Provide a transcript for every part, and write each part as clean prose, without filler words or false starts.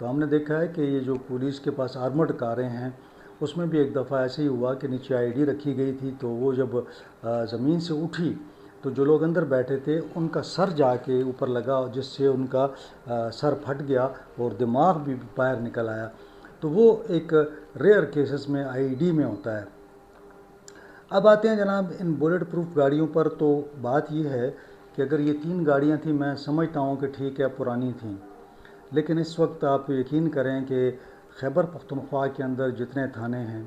تو ہم نے دیکھا ہے کہ یہ جو پولیس کے پاس آرمڈ کاریں ہیں اس میں بھی ایک دفعہ ایسے ہی ہوا کہ نیچے آئی ڈی رکھی گئی تھی، تو وہ جب زمین سے اٹھی تو جو لوگ اندر بیٹھے تھے ان کا سر جا کے اوپر لگا، جس سے ان کا سر پھٹ گیا اور دماغ بھی باہر نکل آیا۔ تو وہ ایک ریئر کیسز میں آئی ڈی میں ہوتا ہے۔ اب آتے ہیں جناب ان بلیٹ پروف گاڑیوں پر، تو بات یہ ہے کہ اگر یہ 3 گاڑیاں تھیں، میں سمجھتا ہوں کہ ٹھیک ہے پرانی تھیں، لیکن اس وقت آپ یقین کریں کہ خیبر پختونخوا کے اندر جتنے تھانے ہیں،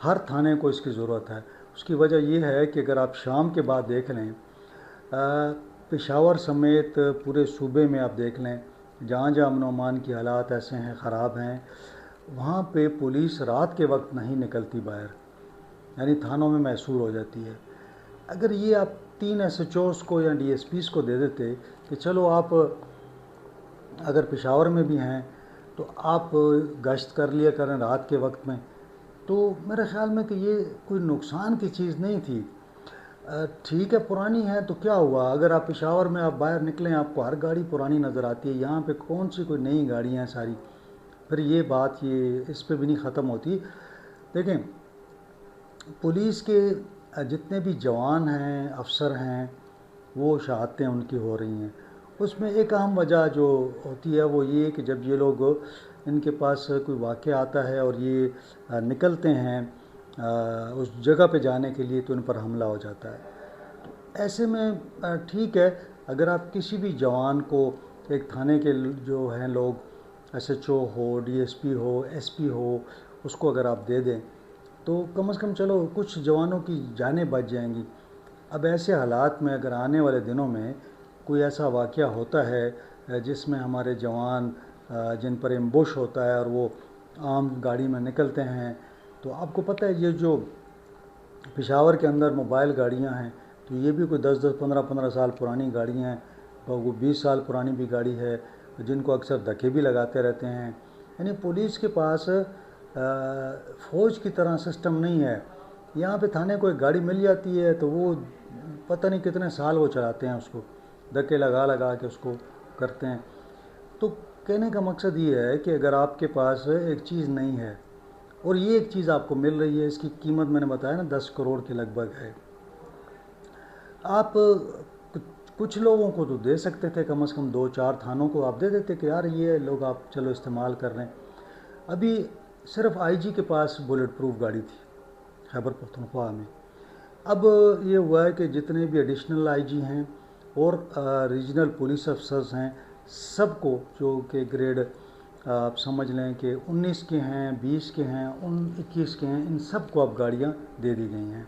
ہر تھانے کو اس کی ضرورت ہے۔ اس کی وجہ یہ ہے کہ اگر آپ شام کے بعد دیکھ لیں، پشاور سمیت پورے صوبے میں آپ دیکھ لیں، جہاں جہاں امن و امان کی حالات ایسے ہیں، خراب ہیں، وہاں پہ پولیس رات کے وقت نہیں نکلتی باہر، یعنی تھانوں میں محصور ہو جاتی ہے۔ اگر یہ آپ 3 ایس ایچ اوز کو یا ڈی ایس پیز کو دے دیتے کہ چلو آپ اگر پشاور میں بھی ہیں تو آپ گشت کر لیا کریں رات کے وقت میں، تو میرے خیال میں کہ یہ کوئی نقصان کی چیز نہیں تھی۔ ٹھیک ہے پرانی ہے تو کیا ہوا، اگر آپ پشاور میں آپ باہر نکلیں آپ کو ہر گاڑی پرانی نظر آتی ہے، یہاں پہ کون سی کوئی نئی گاڑیاں ہیں ساری، پھر یہ بات یہ اس پہ بھی نہیں ختم ہوتی۔ دیکھیں پولیس کے جتنے بھی جوان ہیں، افسر ہیں، وہ شہادتیں ان کی ہو رہی ہیں، اس میں ایک اہم وجہ جو ہوتی ہے وہ یہ کہ جب یہ لوگ ان کے پاس کوئی واقعہ آتا ہے اور یہ نکلتے ہیں اس جگہ پہ جانے کے لیے تو ان پر حملہ ہو جاتا ہے۔ تو ایسے میں ٹھیک ہے اگر آپ کسی بھی جوان کو ایک تھانے کے جو ہیں لوگ، ایس ایچ او ہو، ڈی ایس پی ہو، ایس پی ہو، اس کو اگر آپ دے دیں تو کم از کم چلو کچھ جوانوں کی جانیں بچ جائیں گی۔ اب ایسے حالات میں اگر آنے والے دنوں میں کوئی ایسا واقعہ ہوتا ہے جس میں ہمارے جوان جن پر ایمبوش ہوتا ہے اور وہ عام گاڑی میں نکلتے ہیں، تو آپ کو پتہ ہے یہ جو پشاور کے اندر موبائل گاڑیاں ہیں تو یہ بھی کوئی 10 15 سال پرانی گاڑیاں ہیں، اور وہ 20 سال پرانی بھی گاڑی ہے جن کو اکثر دھکے بھی لگاتے رہتے ہیں۔ یعنی پولیس کے پاس فوج کی طرح سسٹم نہیں ہے۔ یہاں پہ تھانے کو ایک گاڑی مل جاتی ہے تو وہ پتہ نہیں کتنے سال وہ چلاتے ہیں، اس کو دھکے لگا لگا کے اس کو کرتے ہیں۔ تو کہنے کا مقصد یہ ہے کہ اگر آپ کے پاس ایک چیز نہیں ہے اور یہ ایک چیز آپ کو مل رہی ہے، اس کی قیمت میں نے بتایا نا 10 کروڑ کے لگ بھگ ہے، آپ کچھ لوگوں کو تو دے سکتے تھے، کم از کم 2 4 تھانوں کو آپ دے دیتے کہ یار یہ لوگ آپ چلو استعمال کر رہے ہیں۔ ابھی صرف آئی جی کے پاس بلیٹ پروف گاڑی تھی خیبر پختونخوا میں۔ اب یہ ہوا ہے کہ جتنے بھی ایڈیشنل آئی جی ہیں اور ریجنل پولیس افسرز ہیں، سب کو جو کہ گریڈ آپ سمجھ لیں کہ 19 کے ہیں، 20 کے ہیں، 21 کے ہیں، ان سب کو اب گاڑیاں دے دی گئی ہیں،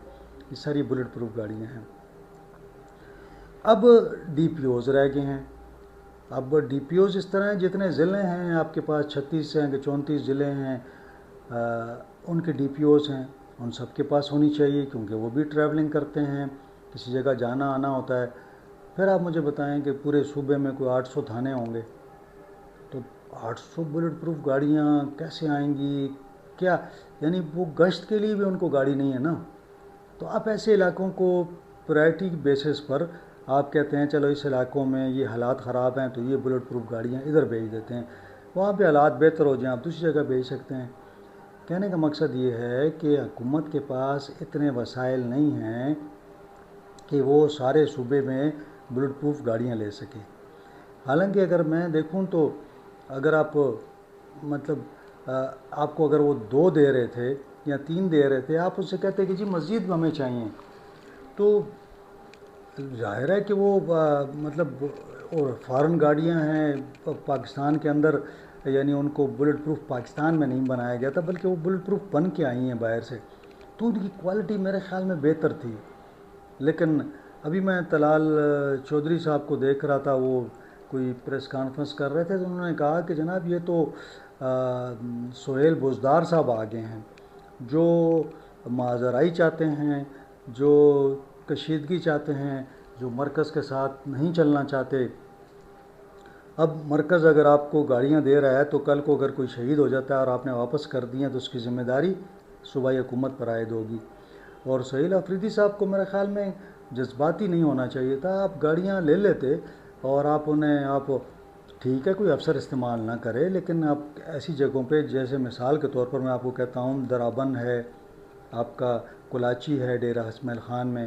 یہ ساری بلیٹ پروف گاڑیاں ہیں۔ اب ڈی پی اوز رہ گئے ہیں۔ اب ڈی پی اوز اس طرح ہیں جتنے ضلع ہیں آپ کے پاس 36 ہیں کہ 34 ضلع ہیں، ان کے ڈی پی اوز ہیں، ان سب کے پاس ہونی چاہیے کیونکہ وہ بھی ٹریولنگ کرتے ہیں، کسی جگہ جانا آنا ہوتا ہے۔ پھر آپ مجھے بتائیں کہ پورے صوبے میں کوئی 800 تھانے ہوں گے، تو 800 بلیٹ پروف گاڑیاں کیسے آئیں گی؟ کیا یعنی وہ گشت کے لیے بھی ان کو گاڑی نہیں ہے نا؟ تو آپ ایسے علاقوں کو پرائرٹی بیسس پر آپ کہتے ہیں چلو اس علاقوں میں یہ حالات خراب ہیں تو یہ بلیٹ پروف گاڑیاں ادھر بھیج دیتے ہیں، وہاں پہ حالات بہتر ہو جائیں آپ دوسری جگہ بھیج سکتے ہیں۔ کہنے کا مقصد یہ ہے کہ حکومت کے پاس اتنے وسائل نہیں ہیں کہ وہ سارے صوبے میں بلیٹ پروف گاڑیاں لے سکے۔ حالانکہ اگر میں دیکھوں تو اگر آپ مطلب آپ کو اگر وہ 2 دے رہے تھے یا 3 دے رہے تھے، آپ اس سے کہتے کہ جی مزید ہمیں چاہیے، تو ظاہر ہے کہ وہ مطلب اور فارن گاڑیاں ہیں پاکستان کے اندر، یعنی ان کو بلیٹ پروف پاکستان میں نہیں بنایا گیا تھا بلکہ وہ بلیٹ پروف بن کے آئی ہیں باہر سے، تو ان کی کوالٹی میرے خیال میں بہتر تھی۔ لیکن ابھی میں طلال چودھری صاحب کو دیکھ رہا تھا، وہ کوئی پریس کانفرنس کر رہے تھے تو انہوں نے کہا کہ جناب یہ تو سہیل بزدار صاحب آ گئے ہیں جو معذرائی چاہتے ہیں، جو کشیدگی چاہتے ہیں، جو مرکز کے ساتھ نہیں چلنا چاہتے۔ اب مرکز اگر آپ کو گاڑیاں دے رہا ہے تو کل کو اگر کوئی شہید ہو جاتا ہے اور آپ نے واپس کر دی ہیں تو اس کی ذمہ داری صوبائی حکومت پر عائد ہوگی۔ اور سہیل آفریدی صاحب کو میرے خیال میں جذباتی نہیں ہونا چاہیے تھا، آپ گاڑیاں لے لیتے اور آپ انہیں ٹھیک ہے کوئی افسر استعمال نہ کرے، لیکن آپ ایسی جگہوں پہ، جیسے مثال کے طور پر میں آپ کو کہتا ہوں درابند ہے، آپ کا کلاچی ہے ڈیرہ اسماعیل خان میں،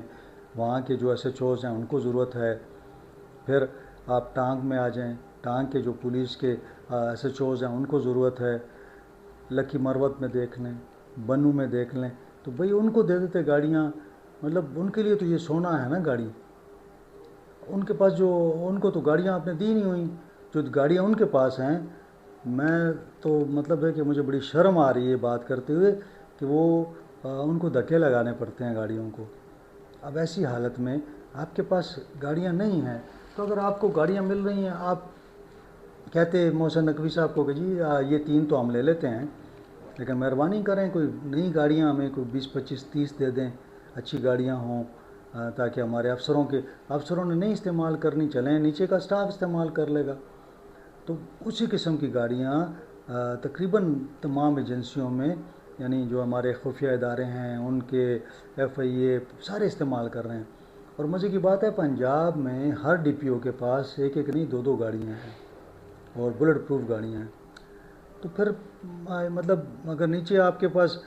وہاں کے جو ایس ایچ اوز ہیں ان کو ضرورت ہے۔ پھر آپ ٹانک میں آ جائیں، ٹانک کے جو پولیس کے ایس ایچ اوز ہیں ان کو ضرورت ہے۔ لکی مروت میں دیکھ لیں، بنو میں دیکھ لیں، تو بھئی ان کو دے دیتے گاڑیاں، مطلب ان کے لیے تو یہ سونا ہے نا گاڑی، ان کے پاس جو، ان کو تو گاڑیاں آپ نے دی نہیں ہوئیں، جو گاڑیاں ان کے پاس ہیں۔ میں تو مطلب ہے کہ مجھے بڑی شرم آ رہی ہے بات کرتے ہوئے کہ وہ ان کو دھکے لگانے پڑتے ہیں گاڑیوں کو۔ اب ایسی حالت میں آپ کے پاس گاڑیاں نہیں ہیں، تو اگر آپ کو گاڑیاں مل رہی ہیں، آپ کہتے محسن نقوی صاحب کو کہ جی یہ 3 تو ہم لے لیتے ہیں، لیکن مہربانی کریں کوئی نئی گاڑیاں ہمیں کوئی 20 25 30 دے دیں، اچھی گاڑیاں ہوں، تاکہ ہمارے افسروں نے نہیں استعمال کرنی، چلیں نیچے کا سٹاف استعمال کر لے گا۔ تو اسی قسم کی گاڑیاں تقریباً تمام ایجنسیوں میں، یعنی جو ہمارے خفیہ ادارے ہیں ان کے ایف آئی اے سارے استعمال کر رہے ہیں۔ اور مزے کی بات ہے پنجاب میں ہر ڈی پی او کے پاس ایک ایک نہیں 2 گاڑیاں ہیں، اور بلٹ پروف گاڑیاں ہیں۔ تو پھر مطلب اگر نیچے آپ کے پاس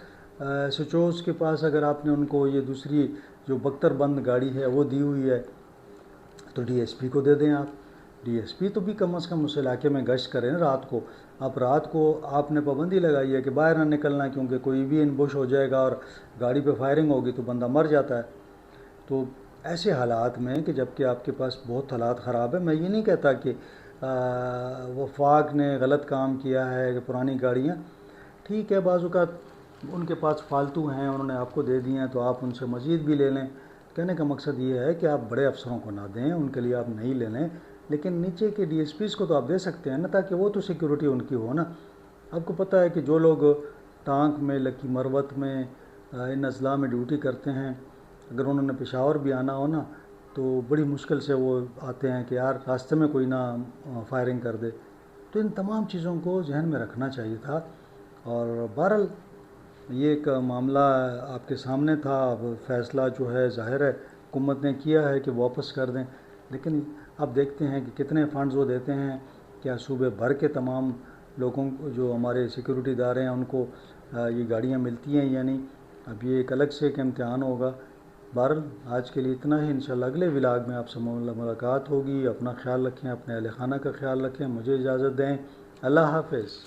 سچوز کے پاس اگر آپ نے ان کو یہ دوسری جو بختر بند گاڑی ہے وہ دی ہوئی ہے، تو ڈی ایس پی کو دے دیں آپ۔ ڈی ایس پی تو بھی کم از کم اس علاقے میں گشت کریں رات کو۔ آپ رات کو آپ نے پابندی لگائی ہے کہ باہر نہ نکلنا، کیونکہ کوئی بھی انبوش ہو جائے گا اور گاڑی پہ فائرنگ ہوگی تو بندہ مر جاتا ہے۔ تو ایسے حالات میں کہ جب کہ آپ کے پاس بہت حالات خراب ہے، میں یہ نہیں کہتا کہ وفاق نے غلط کام کیا ہے کہ پرانی گاڑیاں، ٹھیک ہے بعض اوقات ان کے پاس فالتو ہیں، انہوں نے آپ کو دے دی ہیں تو آپ ان سے مزید بھی لے لیں۔ کہنے کا مقصد یہ ہے کہ آپ بڑے افسروں کو نہ دیں، ان کے لیے آپ نہیں لے لیں، لیکن نیچے کے ڈی ایس پیز کو تو آپ دے سکتے ہیں نا، تاکہ وہ تو سیکیورٹی ان کی ہو نا۔ آپ کو پتہ ہے کہ جو لوگ ٹانک میں، لکی مروت میں، ان اضلاع میں ڈیوٹی کرتے ہیں، اگر انہوں نے پشاور بھی آنا ہو نا تو بڑی مشکل سے وہ آتے ہیں کہ یار راستے میں کوئی نہ فائرنگ کر دے۔ تو ان تمام چیزوں کو ذہن میں رکھنا چاہیے تھا، اور بہرحال یہ ایک معاملہ آپ کے سامنے تھا۔ اب فیصلہ جو ہے ظاہر ہے حکومت نے کیا ہے کہ واپس کر دیں، لیکن اب دیکھتے ہیں کہ کتنے فنڈز وہ دیتے ہیں، کیا صوبے بھر کے تمام لوگوں کو جو ہمارے سیکیورٹی ادارے ہیں ان کو یہ گاڑیاں ملتی ہیں یا نہیں۔ اب یہ ایک الگ سے ایک امتحان ہوگا۔ بہرحال آج کے لیے اتنا ہی، انشاءاللہ اگلے ولاگ میں آپ سے ملاقات ہوگی۔ اپنا خیال رکھیں، اپنے اہل خانہ کا خیال رکھیں، مجھے اجازت دیں، اللہ حافظ۔